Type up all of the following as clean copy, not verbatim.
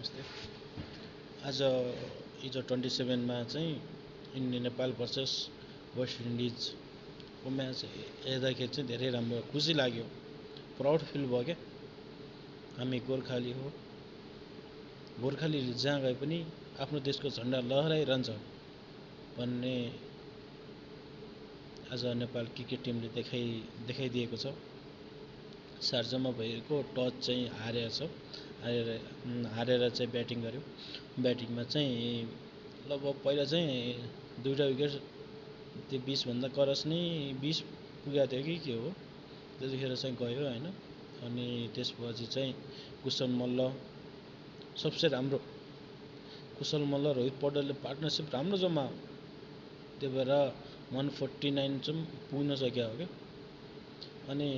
नमस्ते। आज हिजो 27 मा चाहिँ इन्डिया नेपाल भर्सेस वेस्ट इन्डिजको म्याच हेर्दाखेरि चाहिँ धेरै राम्रो खुसी लाग्यो, प्राउड फिल भयो क्या। हामी गोर्खाली हो, गोर्खालीले जहाँ गए पनि आफ्नो देशको झन्डा लहराइरहन्छ भन्ने आज नेपाल क्रिकेट टिमले देखाइदिएको छ। शारजामा भएको टच चाहिँ हारेर चाहिँ ब्याटिङ गर्यो। ब्याटिङमा चाहिँ लगभग पहिला चाहिँ 2टा विकेट, त्यो 20 भन्दा करस नै 20 पुगेको थियो कि के हो, त्यतिखेर चाहिँ गयो हैन। अनि त्यसपछि चाहिँ कुशल मल्ल सबसे राम्रो, कुशल मल्ल रोहित पौडेलले पार्टनरसिप राम्रो जम्मा, त्यही भएर 149 चाहिँ पुग्न सकेको हो क्या। अनि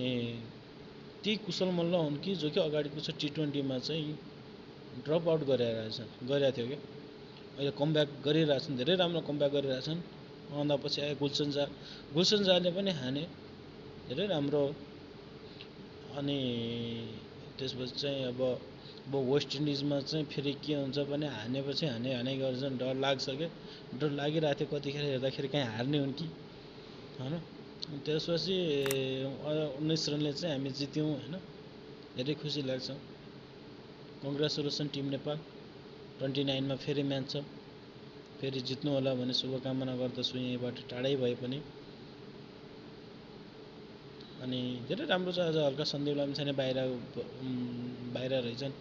ती कुशल मल्ल हुन् कि जो कि अगाडिको छ T20 मा चाहिँ ड्रप आउट गरेका थियो क्या। अहिले कमब्याक गरिरहेछन्, धेरै राम्रो कमब्याक गरिरहेछन्। अन्त पछि आयो गुलसन जाले पनि हाने, धेरै राम्रो। अनि त्यसपछि चाहिँ अब वेस्ट इन्डिजमा चाहिँ फेरि के हुन्छ भने हानेपछि हाने गर्छन्, डर लाग्छ क्या। डर लागिरहेको थियो कतिखेर हेर्दाखेरि कहीँ हार्ने हुन् कि हैन। त्यसपछि 19 रनले चाहिँ हामी जित्यौँ हैन, धेरै खुसी लाग्छ। Congratulation team Nepal. 29 मा फेरि म्याच छ, फेरि जित्नु होला भन्ने शुभकामना गर्दछु यहीँबाट टाढै भए पनि। अनि धेरै राम्रो छ। आज हल्का सन्दीप लामिछाने बाहिर रहेछन्।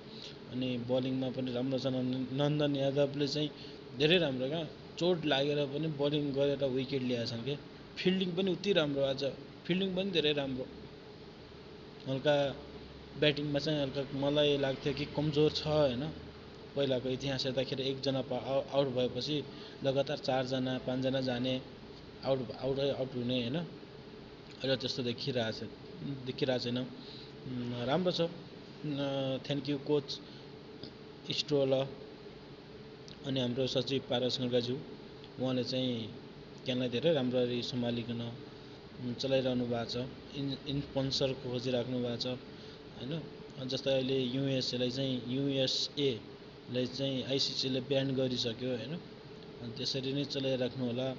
अनि बलिङमा पनि राम्रो छ। नन्दन यादवले चाहिँ धेरै राम्रो क्या, चोट लागेर पनि बलिङ गरेर विकेट ल्याएछन् के। फिल्डिङ पनि उति राम्रो, आज फिल्डिङ पनि धेरै राम्रो। हल्का ब्याटिङमा चाहिँ हल्का मलाई लाग्थ्यो कि कमजोर छ हैन। पहिलाको इतिहास हेर्दाखेरि एकजना आउट भएपछि लगातार 4 जना 5 जना जाने, आउट हुने हैन। अहिले त्यस्तो देखिरहेको छैन। राम्रो छ। थ्याङ्क यू कोच स्टोल अनि हाम्रो सचिव पारस खड्काज्यू, उहाँले चाहिँ क्यानलाई धेरै राम्ररी सम्हालिकन चलाइरहनु भएको छ। स्पोन्सर खोजिराख्नु भएको छ हैन। जस्तै अहिले युएसएलाई चाहिँ आइसिसीले ब्यान गरिसक्यो हैन। अनि त्यसरी नै चलाइराख्नु होला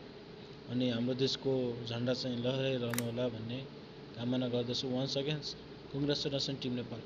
अनि हाम्रो देशको झन्डा चाहिँ लहराइरहनु होला भन्ने कामना गर्दछु। Once again congratulation team Nepal.